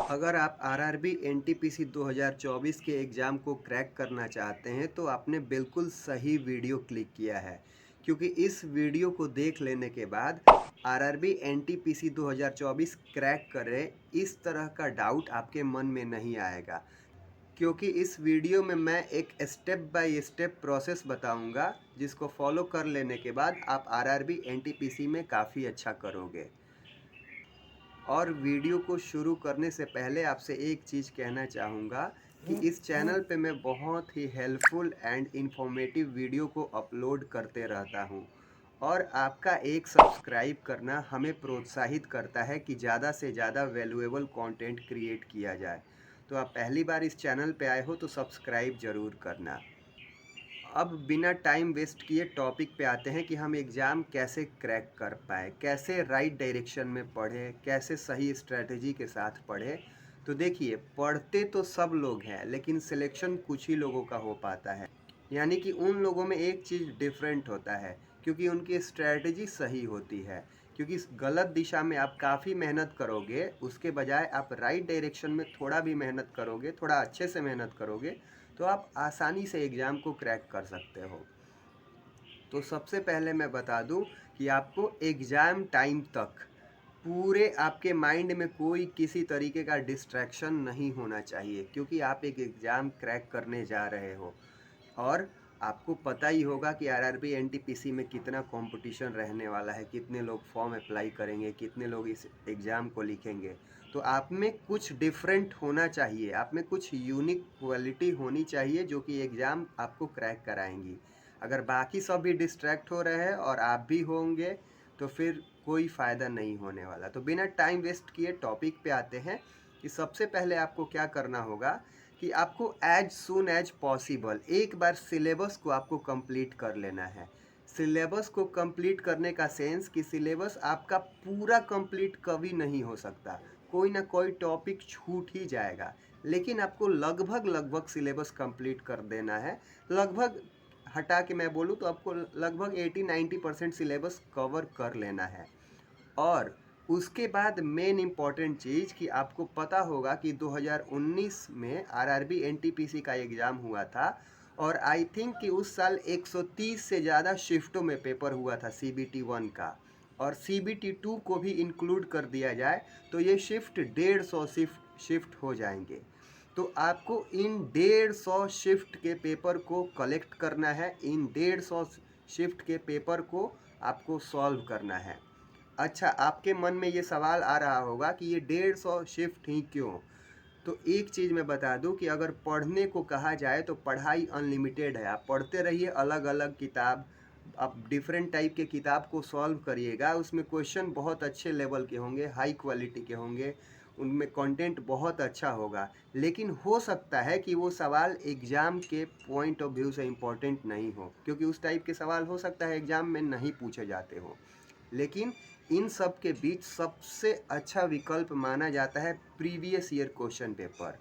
अगर आप RRB NTPC 2024 के एग्ज़ाम को क्रैक करना चाहते हैं तो आपने बिल्कुल सही वीडियो क्लिक किया है, क्योंकि इस वीडियो को देख लेने के बाद आरआरबी एनटीपीसी 2024 क्रैक करें इस तरह का डाउट आपके मन में नहीं आएगा। क्योंकि इस वीडियो में मैं एक स्टेप बाय स्टेप प्रोसेस बताऊंगा, जिसको फॉलो कर लेने के बाद आप आरआरबी एनटीपीसी में काफ़ी अच्छा करोगे। और वीडियो को शुरू करने से पहले आपसे एक चीज़ कहना चाहूँगा कि इस चैनल पे मैं बहुत ही हेल्पफुल एंड इन्फॉर्मेटिव वीडियो को अपलोड करते रहता हूँ, और आपका एक सब्सक्राइब करना हमें प्रोत्साहित करता है कि ज़्यादा से ज़्यादा वैल्यूएबल कंटेंट क्रिएट किया जाए। तो आप पहली बार इस चैनल पे आए हो तो सब्सक्राइब ज़रूर करना। अब बिना टाइम वेस्ट किए टॉपिक पे आते हैं कि हम एग्ज़ाम कैसे क्रैक कर पाए, कैसे राइट डायरेक्शन में पढ़े, कैसे सही स्ट्रेटजी के साथ पढ़े। तो देखिए, पढ़ते तो सब लोग हैं लेकिन सिलेक्शन कुछ ही लोगों का हो पाता है। यानी कि उन लोगों में एक चीज़ डिफरेंट होता है, क्योंकि उनकी स्ट्रेटजी सही होती है। क्योंकि इस गलत दिशा में आप काफ़ी मेहनत करोगे, उसके बजाय आप राइट डायरेक्शन में थोड़ा भी मेहनत करोगे, थोड़ा अच्छे से मेहनत करोगे, तो आप आसानी से एग्ज़ाम को क्रैक कर सकते हो। तो सबसे पहले मैं बता दूं कि आपको एग्ज़ाम टाइम तक पूरे आपके माइंड में कोई किसी तरीके का डिस्ट्रैक्शन नहीं होना चाहिए, क्योंकि आप एक एग्ज़ाम क्रैक करने जा रहे हो। और आपको पता ही होगा कि आरआरबी एनटीपीसी में कितना कंपटीशन रहने वाला है, कितने लोग फॉर्म अप्लाई करेंगे, कितने लोग इस एग्ज़ाम को लिखेंगे। तो आप में कुछ डिफरेंट होना चाहिए, आप में कुछ यूनिक क्वालिटी होनी चाहिए जो कि एग्ज़ाम आपको क्रैक कराएंगी। अगर बाकी सब भी डिस्ट्रैक्ट हो रहे हैं और आप भी होंगे तो फिर कोई फ़ायदा नहीं होने वाला। तो बिना टाइम वेस्ट किए टॉपिक पे आते हैं कि सबसे पहले आपको क्या करना होगा कि आपको एज सून एज पॉसिबल एक बार सिलेबस को आपको कंप्लीट कर लेना है। सिलेबस को कंप्लीट करने का सेंस कि सिलेबस आपका पूरा कंप्लीट कभी नहीं हो सकता, कोई ना कोई टॉपिक छूट ही जाएगा, लेकिन आपको लगभग लगभग सिलेबस कंप्लीट कर देना है। लगभग हटा के मैं बोलूँ तो आपको लगभग 80-90% सिलेबस कवर कर लेना है। और उसके बाद मेन इम्पॉर्टेंट चीज़ कि आपको पता होगा कि 2019 में आरआरबी एनटीपीसी का एग्ज़ाम हुआ था, और आई थिंक कि उस साल 130 से ज़्यादा शिफ्टों में पेपर हुआ था सीबीटी 1 का, और सीबीटी 2 को भी इंक्लूड कर दिया जाए तो ये शिफ्ट 150 शिफ्ट हो जाएंगे। तो आपको इन 150 शिफ्ट के पेपर को कलेक्ट करना है, इन 150 शिफ्ट के पेपर को आपको सॉल्व करना है। अच्छा, आपके मन में ये सवाल आ रहा होगा कि ये 150 शिफ्ट ही क्यों? तो एक चीज़ मैं बता दूं कि अगर पढ़ने को कहा जाए तो पढ़ाई अनलिमिटेड है। आप पढ़ते रहिए अलग अलग किताब, आप डिफरेंट टाइप के किताब को सॉल्व करिएगा, उसमें क्वेश्चन बहुत अच्छे लेवल के होंगे, हाई क्वालिटी के होंगे, उनमें कंटेंट बहुत अच्छा होगा। लेकिन हो सकता है कि वो सवाल एग्ज़ाम के पॉइंट ऑफ व्यू से इम्पोर्टेंट नहीं हो, क्योंकि उस टाइप के सवाल हो सकता है एग्ज़ाम में नहीं पूछे जाते हो। लेकिन इन सब के बीच सबसे अच्छा विकल्प माना जाता है प्रीवियस ईयर क्वेश्चन पेपर।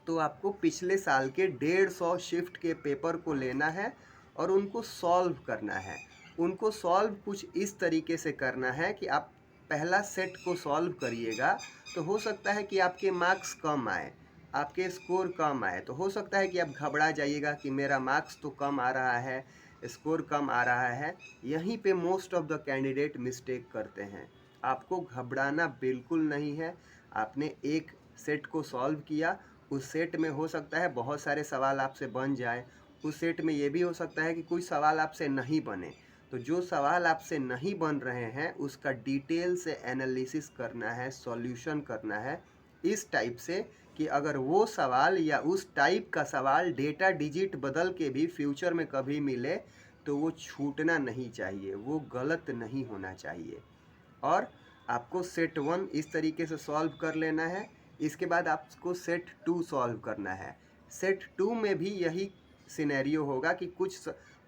तो आपको पिछले साल के 150 शिफ्ट के पेपर को लेना है और उनको सॉल्व करना है। उनको सॉल्व कुछ इस तरीके से करना है कि आप पहला सेट को सॉल्व करिएगा तो हो सकता है कि आपके मार्क्स कम आए, आपके स्कोर कम आए। तो हो सकता है कि आप घबरा जाइएगा कि मेरा मार्क्स तो कम आ रहा है, स्कोर कम आ रहा है। यहीं पे most of the candidate mistake करते हैं। आपको घबराना बिल्कुल नहीं है। आपने एक सेट को सॉल्व किया, उस सेट में हो सकता है बहुत सारे सवाल आपसे बन जाए, उस सेट में ये भी हो सकता है कि कोई सवाल आपसे नहीं बने। तो जो सवाल आपसे नहीं बन रहे हैं उसका डिटेल से एनालिसिस करना है, सॉल्यूशन करना है इस टाइप से कि अगर वो सवाल या उस टाइप का सवाल डेटा डिजिट बदल के भी फ्यूचर में कभी मिले तो वो छूटना नहीं चाहिए, वो गलत नहीं होना चाहिए। और आपको सेट 1 इस तरीके से सॉल्व कर लेना है। इसके बाद आपको सेट 2 सॉल्व करना है। सेट 2 में भी यही सिनेरियो होगा कि कुछ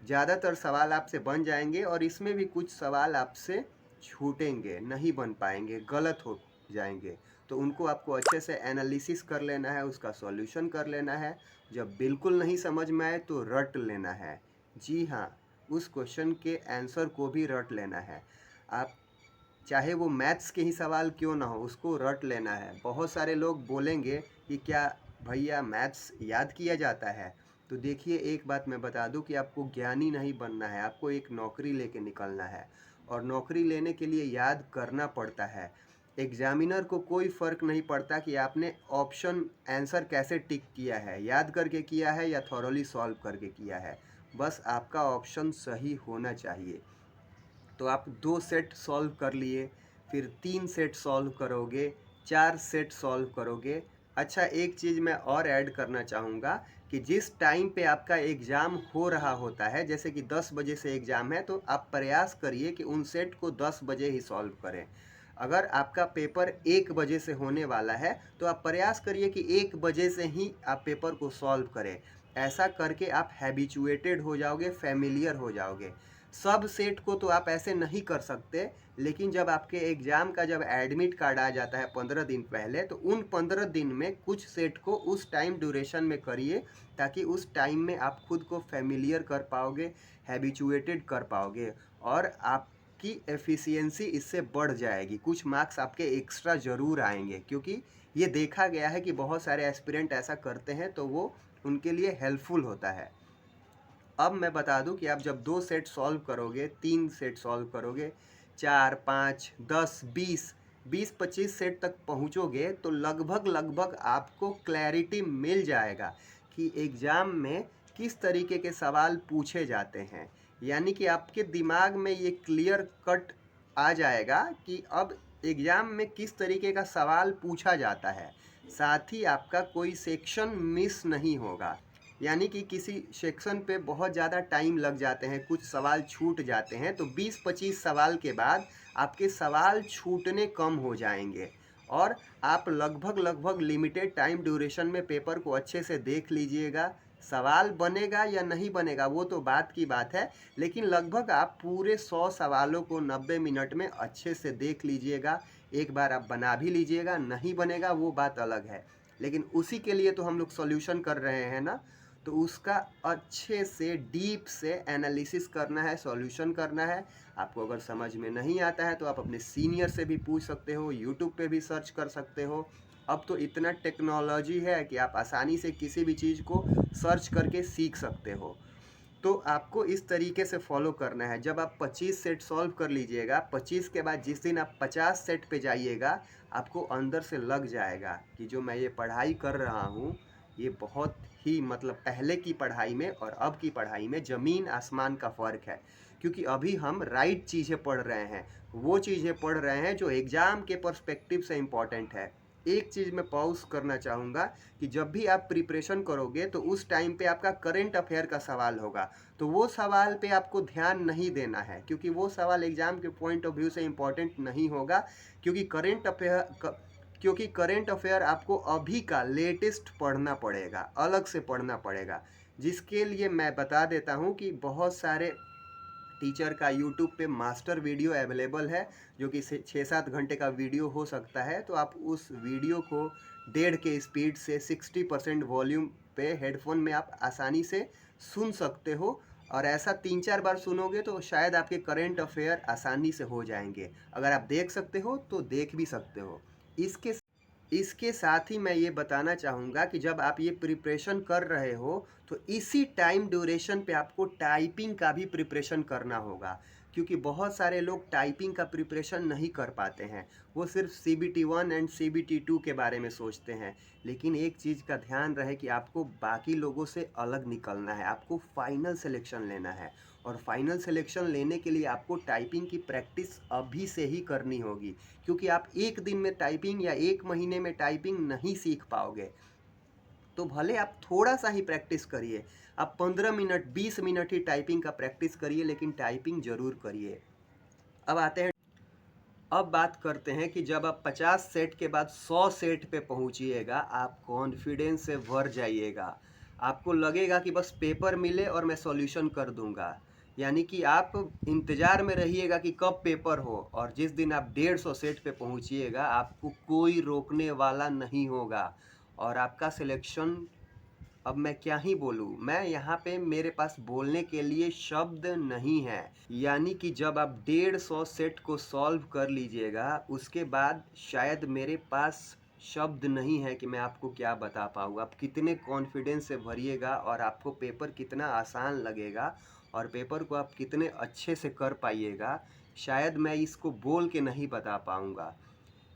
ज़्यादातर सवाल आपसे बन जाएंगे और इसमें भी कुछ सवाल आपसे छूटेंगे, नहीं बन पाएंगे, गलत हो जाएंगे। तो उनको आपको अच्छे से एनालिसिस कर लेना है, उसका सॉल्यूशन कर लेना है। जब बिल्कुल नहीं समझ में आए तो रट लेना है। जी हाँ, उस क्वेश्चन के आंसर को भी रट लेना है। आप चाहे वो मैथ्स के ही सवाल क्यों ना हो, उसको रट लेना है। बहुत सारे लोग बोलेंगे कि क्या भैया मैथ्स याद किया जाता है? तो देखिए, एक बात मैं बता दूं कि आपको ज्ञानी नहीं बनना है, आपको एक नौकरी लेके निकलना है, और नौकरी लेने के लिए याद करना पड़ता है। एग्जामिनर को कोई फ़र्क नहीं पड़ता कि आपने ऑप्शन आंसर कैसे टिक किया है, याद करके किया है या थॉरोली सॉल्व करके किया है, बस आपका ऑप्शन सही होना चाहिए। तो आप 2 सेट सॉल्व कर लिए, फिर 3 सेट सॉल्व करोगे, 4 सेट सॉल्व करोगे। अच्छा, एक चीज़ मैं और ऐड करना चाहूँगा कि जिस टाइम पे आपका एग्ज़ाम हो रहा होता है, जैसे कि 10 बजे से एग्ज़ाम है, तो आप प्रयास करिए कि उन सेट को 10 बजे ही सॉल्व करें। अगर आपका पेपर 1 बजे से होने वाला है, तो आप प्रयास करिए कि 1 बजे से ही आप पेपर को सॉल्व करें। ऐसा करके आप हैबिचुएटेड हो जाओगे, फ़ैमिलियर हो जाओगे। सब सेट को तो आप ऐसे नहीं कर सकते, लेकिन जब आपके एग्ज़ाम का जब एडमिट कार्ड आ जाता है 15 दिन पहले, तो उन 15 दिन में कुछ सेट को उस टाइम ड्यूरेशन में करिए, ताकि उस टाइम में आप खुद को फ़ैमिलियर कर पाओगे, हैबिचुएटेड कर पाओगे, और आपकी एफिशिएंसी इससे बढ़ जाएगी। कुछ मार्क्स आपके एक्स्ट्रा ज़रूर आएंगे, क्योंकि ये देखा गया है कि बहुत सारे एस्पिरेंट ऐसा करते हैं, तो वो उनके लिए हेल्पफुल होता है। अब मैं बता दूं कि आप जब 2 सेट सॉल्व करोगे, 3 सेट सॉल्व करोगे, 4, 5, 10, 20, 25 सेट तक पहुंचोगे, तो लगभग आपको क्लैरिटी मिल जाएगा कि एग्ज़ाम में किस तरीके के सवाल पूछे जाते हैं। यानी कि आपके दिमाग में ये क्लियर कट आ जाएगा कि अब एग्ज़ाम में किस तरीके का सवाल पूछा जाता है। साथ ही आपका कोई सेक्शन मिस नहीं होगा, यानी कि किसी सेक्शन पे बहुत ज़्यादा टाइम लग जाते हैं, कुछ सवाल छूट जाते हैं, तो 20-25 सवाल के बाद आपके सवाल छूटने कम हो जाएंगे, और आप लगभग लिमिटेड टाइम ड्यूरेशन में पेपर को अच्छे से देख लीजिएगा। सवाल बनेगा या नहीं बनेगा वो तो बात की बात है, लेकिन लगभग आप पूरे 100 सवालों को 90 मिनट में अच्छे से देख लीजिएगा। एक बार आप बना भी लीजिएगा, नहीं बनेगा वो बात अलग है, लेकिन उसी के लिए तो हम लोग सॉल्यूशन कर रहे हैं ना। तो उसका अच्छे से डीप से एनालिसिस करना है, सॉल्यूशन करना है। आपको अगर समझ में नहीं आता है तो आप अपने सीनियर से भी पूछ सकते हो, यूट्यूब पे भी सर्च कर सकते हो। अब तो इतना टेक्नोलॉजी है कि आप आसानी से किसी भी चीज़ को सर्च करके सीख सकते हो। तो आपको इस तरीके से फॉलो करना है। जब आप 25 सेट सॉल्व कर लीजिएगा, 25 के बाद जिस दिन आप 50 सेट पे जाइएगा, आपको अंदर से लग जाएगा कि जो मैं ये पढ़ाई कर रहा हूँ, ये बहुत ही मतलब पहले की पढ़ाई में और अब की पढ़ाई में ज़मीन आसमान का फ़र्क है। क्योंकि अभी हम राइट चीज़ें पढ़ रहे हैं, वो चीज़ें पढ़ रहे हैं जो एग्ज़ाम के पर्सपेक्टिव से इम्पॉर्टेंट है। एक चीज़ मैं पॉज करना चाहूँगा कि जब भी आप प्रिपरेशन करोगे, तो उस टाइम पे आपका करंट अफेयर का सवाल होगा, तो वो सवाल पे आपको ध्यान नहीं देना है, क्योंकि वो सवाल एग्ज़ाम के पॉइंट ऑफ व्यू से इम्पॉर्टेंट नहीं होगा। क्योंकि करंट अफेयर आपको अभी का लेटेस्ट पढ़ना पड़ेगा, अलग से पढ़ना पड़ेगा, जिसके लिए मैं बता देता हूँ कि बहुत सारे टीचर का यूट्यूब पे मास्टर वीडियो अवेलेबल है, जो कि 6-7 घंटे का वीडियो हो सकता है। तो आप उस वीडियो को 1.5 के स्पीड से 60% वॉल्यूम पे हेडफोन में आप आसानी से सुन सकते हो, और ऐसा 3-4 बार सुनोगे तो शायद आपके करंट अफेयर आसानी से हो जाएंगे। अगर आप देख सकते हो तो देख भी सकते हो। इसके इसके साथ ही मैं ये बताना चाहूँगा कि जब आप ये प्रिपरेशन कर रहे हो, तो इसी टाइम ड्यूरेशन पे आपको टाइपिंग का भी प्रिपरेशन करना होगा, क्योंकि बहुत सारे लोग टाइपिंग का प्रिपरेशन नहीं कर पाते हैं। वो सिर्फ CBT 1 एंड CBT 2 के बारे में सोचते हैं, लेकिन एक चीज़ का ध्यान रहे कि आपको बाकी लोगों से अलग निकलना है, आपको फाइनल सिलेक्शन लेना है, और फाइनल सिलेक्शन लेने के लिए आपको टाइपिंग की प्रैक्टिस अभी से ही करनी होगी, क्योंकि आप एक दिन में टाइपिंग या एक महीने में टाइपिंग नहीं सीख पाओगे। तो भले आप थोड़ा सा ही प्रैक्टिस करिए, आप 15 मिनट 20 मिनट ही टाइपिंग का प्रैक्टिस करिए, लेकिन टाइपिंग ज़रूर करिए। अब बात करते हैं कि जब आप 50 सेट के बाद 100 सेट पे पहुंचिएगा, आप कॉन्फिडेंस से भर जाइएगा। आपको लगेगा कि बस पेपर मिले और मैं सॉल्यूशन कर दूंगा। यानी कि आप इंतज़ार में रहिएगा कि कब पेपर हो, और जिस दिन आप 150 सेट पे पहुंचिएगा, आपको कोई रोकने वाला नहीं होगा, और आपका सिलेक्शन अब मैं क्या ही बोलूँ, मैं यहाँ पे मेरे पास बोलने के लिए शब्द नहीं है। यानी कि जब आप 150 सेट को सॉल्व कर लीजिएगा, उसके बाद शायद मेरे पास शब्द नहीं है कि मैं आपको क्या बता पाऊँ। आप कितने कॉन्फिडेंस से भरिएगा और आपको पेपर कितना आसान लगेगा और पेपर को आप कितने अच्छे से कर पाइएगा, शायद मैं इसको बोल के नहीं बता पाऊँगा।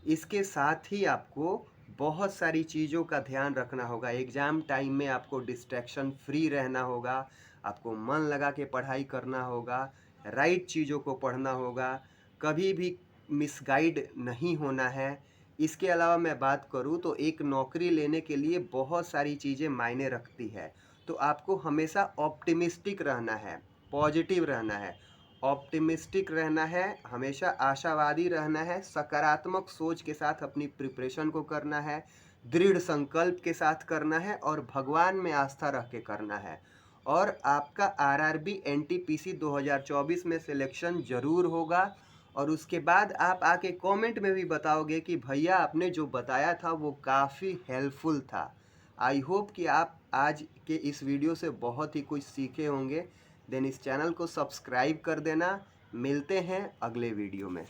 इसके साथ ही आपको बहुत सारी चीज़ों का ध्यान रखना होगा। एग्ज़ाम टाइम में आपको डिस्ट्रैक्शन फ्री रहना होगा, आपको मन लगा के पढ़ाई करना होगा, राइट चीज़ों को पढ़ना होगा, कभी भी मिसगाइड नहीं होना है। इसके अलावा मैं बात करूँ तो एक नौकरी लेने के लिए बहुत सारी चीज़ें मायने रखती है। तो आपको हमेशा ऑप्टिमिस्टिक रहना है, पॉजिटिव रहना है। ऑप्टिमिस्टिक रहना है, हमेशा आशावादी रहना है, सकारात्मक सोच के साथ अपनी प्रिपरेशन को करना है, दृढ़ संकल्प के साथ करना है और भगवान में आस्था रख के करना है। और आपका आरआरबी एनटीपीसी 2024 में सिलेक्शन ज़रूर होगा। और उसके बाद आप आके कमेंट में भी बताओगे कि भैया आपने जो बताया था वो काफ़ी हेल्पफुल था। आई होप कि आप आज के इस वीडियो से बहुत ही कुछ सीखे होंगे। देन इस चैनल को सब्सक्राइब कर देना। मिलते हैं अगले वीडियो में।